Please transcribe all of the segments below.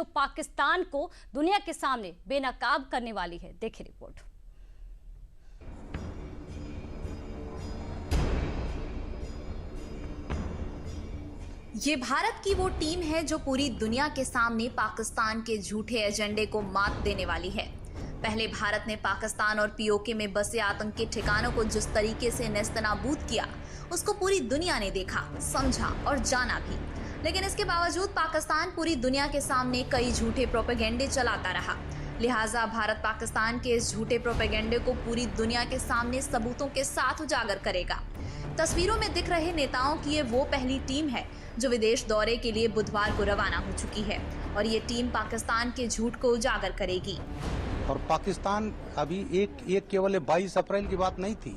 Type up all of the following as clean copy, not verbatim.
तो पाकिस्तान को दुनिया के सामने बेनकाब करने वाली है। देखिए रिपोर्ट। ये भारत की वो टीम है जो पूरी दुनिया के सामने पाकिस्तान के झूठे एजेंडे को मात देने वाली है। पहले भारत ने पाकिस्तान और पीओके में बसे आतंकी ठिकानों को जिस तरीके से नेस्तनाबूद किया, उसको पूरी दुनिया ने देखा, समझा और जाना भी। लेकिन इसके बावजूद पाकिस्तान पूरी दुनिया के सामने कई झूठे प्रोपेगेंडे चलाता रहा। लिहाजा भारत पाकिस्तान के इस झूठे प्रोपेगेंडे को पूरी दुनिया के सामने सबूतों के साथ उजागर करेगा। तस्वीरों में दिख रहे नेताओं की ये वो पहली टीम है जो विदेश दौरे के लिए बुधवार को रवाना हो चुकी है और ये टीम पाकिस्तान के झूठ को उजागर करेगी। और पाकिस्तान अभी एक केवल 22 अप्रैल की बात नहीं थी।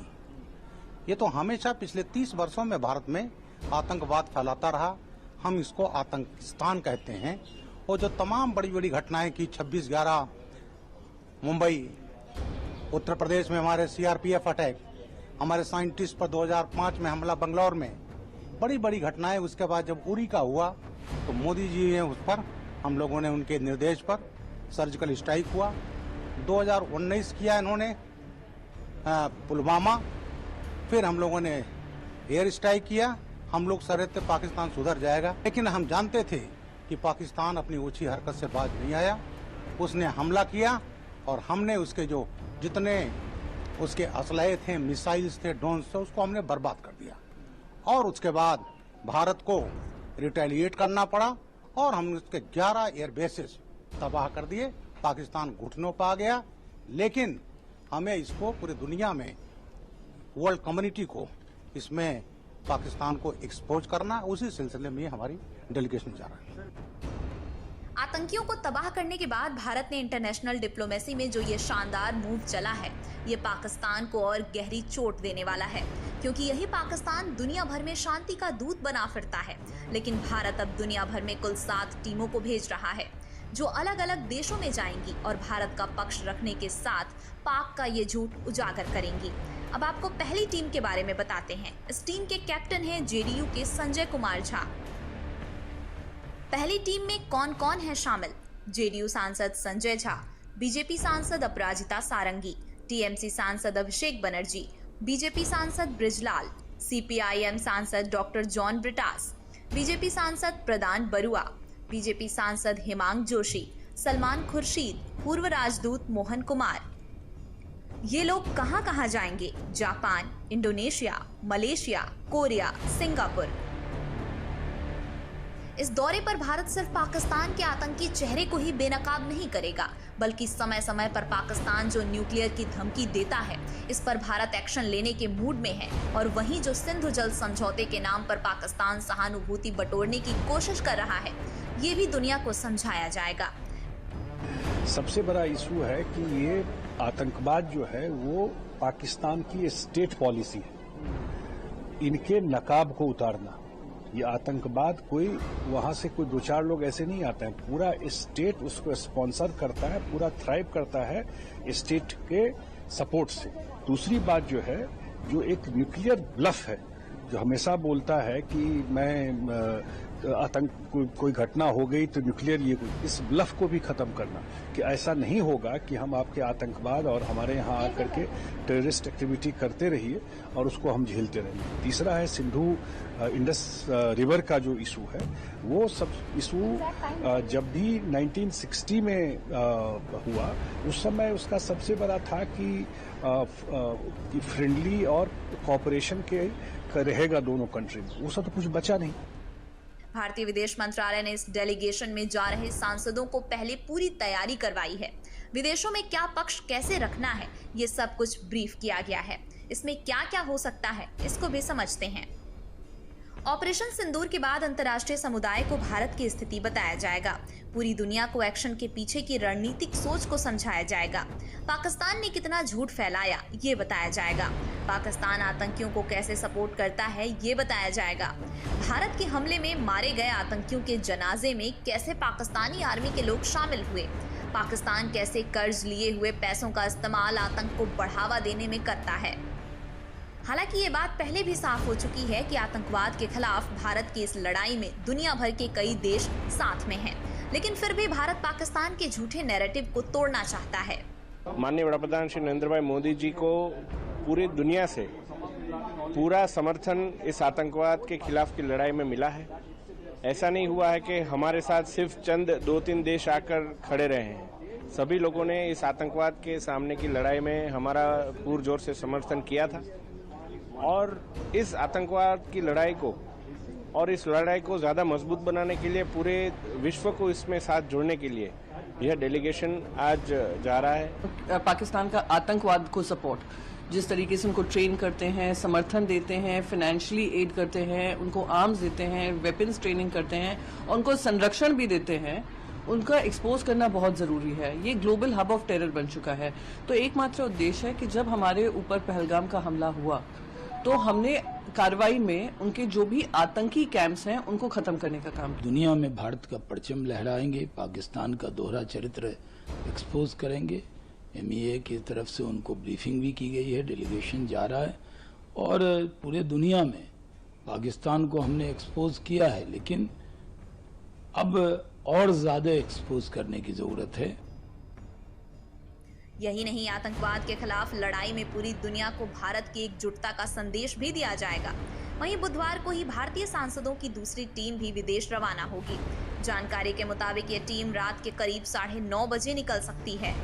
ये तो हमेशा पिछले 30 वर्षों में भारत में आतंकवाद फैलाता रहा। हम इसको आतंकिस्तान कहते हैं। और जो तमाम बड़ी बड़ी घटनाएं की 26/11 मुंबई, उत्तर प्रदेश में हमारे सीआरपीएफ अटैक, हमारे साइंटिस्ट पर 2005 में हमला बंगलौर में, बड़ी बड़ी घटनाएं। उसके बाद जब उरी का हुआ तो मोदी जी ने उस पर, हम लोगों ने उनके निर्देश पर सर्जिकल स्ट्राइक हुआ। 2019 किया इन्होंने पुलवामा, फिर हम लोगों ने एयर स्ट्राइक किया। हम लोग समझते थे पाकिस्तान सुधर जाएगा, लेकिन हम जानते थे कि पाकिस्तान अपनी ऊंची हरकत से बाज नहीं आया। उसने हमला किया और हमने उसके जो जितने उसके असलहे थे, मिसाइल्स थे, ड्रोन्स थे, उसको हमने बर्बाद कर दिया। और उसके बाद भारत को रिटेलिएट करना पड़ा और हमने उसके 11 एयर बेसेस तबाह कर दिए। पाकिस्तान घुटनों पर आ गया। लेकिन हमें इसको पूरी दुनिया में, वर्ल्ड कम्युनिटी को इसमें पाकिस्तान को एक्सपोज करना, उसी सिलसिले में हमारी डेलीगेशन जा रहा है। आतंकियों को तबाह करने के बाद भारत ने इंटरनेशनल डिप्लोमेसी में जो ये शानदार मूव चला है, ये पाकिस्तान को और गहरी चोट देने वाला है, क्योंकि यही पाकिस्तान दुनिया भर में शांति का दूत बना फिरता है। लेकिन भारत अब दुनिया भर में कुल 7 टीमों को भेज रहा है जो अलग अलग देशों में जाएंगी और भारत का पक्ष रखने के साथ पाक का ये झूठ उजागर करेंगी। अब आपको पहली टीम के बारे में बताते हैं। इस टीम के कैप्टन हैं जेडीयू के संजय कुमार झा। पहली टीम में कौन कौन है शामिल? जेडीयू सांसद संजय झा, बीजेपी सांसद अपराजिता सारंगी, टीएमसी सांसद अभिषेक बनर्जी, बीजेपी सांसद ब्रिजलाल, सीपीआईएम सांसद डॉक्टर जॉन ब्रिटास, बीजेपी सांसद प्रदान बरुआ, बीजेपी सांसद हिमांग जोशी, सलमान खुर्शीद, पूर्व राजदूत मोहन कुमार। ये लोग कहां कहां जाएंगे? Japan, Indonesia, Malaysia, Korea, Singapore. इस दौरे पर भारत सिर्फ पाकिस्तान के आतंकी चेहरे को ही बेनकाब नहीं करेगा, बल्कि समय समय पर पाकिस्तान जो न्यूक्लियर की धमकी देता है, इस पर भारत एक्शन लेने के मूड में है। और वहीं जो सिंधु जल समझौते के नाम पर पाकिस्तान सहानुभूति बटोरने की कोशिश कर रहा है, ये भी दुनिया को समझाया जाएगा। सबसे बड़ा इशू है कि ये आतंकवाद जो है वो पाकिस्तान की स्टेट पॉलिसी है, इनके नकाब को उतारना। ये आतंकवाद कोई वहां से कोई 2-4 लोग ऐसे नहीं आते हैं, पूरा स्टेट उसको स्पॉन्सर करता है, पूरा थ्राइव करता है स्टेट के सपोर्ट से। दूसरी बात जो है, जो एक न्यूक्लियर ब्लफ है, जो हमेशा बोलता है कि मैं आतंक कोई घटना हो गई तो न्यूक्लियर ये, इस ब्लफ को भी खत्म करना कि ऐसा नहीं होगा कि हम आपके आतंकवाद और हमारे यहाँ आकर के टेररिस्ट एक्टिविटी करते रहिए और उसको हम झेलते रहिए। तीसरा है सिंधु इंडस रिवर का जो इशू है, वो सब इशू जब भी 1960 में हुआ, उस समय उसका सबसे बड़ा था कि फ्रेंडली और कॉपरेशन के रहेगा दोनों कंट्री में। वो सब तो कुछ बचा नहीं। भारतीय विदेश मंत्रालय ने इस डेलीगेशन में जा रहे सांसदों को पहले पूरी तैयारी करवाई है। विदेशों में क्या पक्ष कैसे रखना है, ये सब कुछ ब्रीफ किया गया है। इसमें क्या क्या हो सकता है, इसको भी समझते हैं। ऑपरेशन सिंदूर के बाद अंतर्राष्ट्रीय समुदाय को भारत की स्थिति बताया जाएगा। पूरी दुनिया को एक्शन के पीछे की रणनीतिक सोच को समझाया जाएगा। पाकिस्तान ने कितना झूठ फैलाया, ये बताया जाएगा। पाकिस्तान आतंकियों को कैसे सपोर्ट करता है, ये बताया जाएगा। भारत के हमले में मारे गए आतंकियों के जनाजे में कैसे पाकिस्तानी आर्मी के लोग शामिल हुए। पाकिस्तान कैसे कर्ज लिए हुए पैसों का इस्तेमाल आतंक को बढ़ावा देने में करता है। हालांकि ये बात पहले भी साफ हो चुकी है कि आतंकवाद के खिलाफ भारत की इस लड़ाई में दुनिया भर के कई देश साथ में हैं, लेकिन फिर भी भारत पाकिस्तान के झूठे नैरेटिव को तोड़ना चाहता है। माननीय वड़ा प्रधान श्री नरेंद्र भाई मोदी जी को पूरी दुनिया से पूरा समर्थन इस आतंकवाद के खिलाफ की लड़ाई में मिला है। ऐसा नहीं हुआ है कि हमारे साथ सिर्फ चंद 2-3 देश आकर खड़े रहे हैं। सभी लोगों ने इस आतंकवाद के सामने की लड़ाई में हमारा पुरजोर से समर्थन किया था और इस आतंकवाद की लड़ाई को और इस लड़ाई को ज़्यादा मजबूत बनाने के लिए पूरे विश्व को इसमें साथ जोड़ने के लिए यह डेलीगेशन आज जा रहा है। पाकिस्तान का आतंकवाद को सपोर्ट, जिस तरीके से उनको ट्रेन करते हैं, समर्थन देते हैं, फाइनेंशियली एड करते हैं, उनको आर्म्स देते हैं, वेपन्स ट्रेनिंग करते हैं और उनको संरक्षण भी देते हैं, उनका एक्सपोज करना बहुत जरूरी है। ये ग्लोबल हब ऑफ टेरर बन चुका है। तो एकमात्र उद्देश्य है कि जब हमारे ऊपर पहलगाम का हमला हुआ तो हमने कार्रवाई में उनके जो भी आतंकी कैंप्स हैं उनको खत्म करने का काम। दुनिया में भारत का परचम लहराएंगे, पाकिस्तान का दोहरा चरित्र एक्सपोज करेंगे। MEA की तरफ से उनको ब्रीफिंग भी की गई है, डेलीगेशन जा रहा है और पूरे दुनिया में पाकिस्तान को हमने एक्सपोज किया है, लेकिन अब और ज्यादा एक्सपोज करने की जरूरत है। यही नहीं, आतंकवाद के खिलाफ लड़ाई में पूरी दुनिया को भारत की एकजुटता का संदेश भी दिया जाएगा। वहीं बुधवार को ही भारतीय सांसदों की दूसरी टीम भी विदेश रवाना होगी। जानकारी के मुताबिक ये टीम रात के करीब 9:30 बजे निकल सकती है।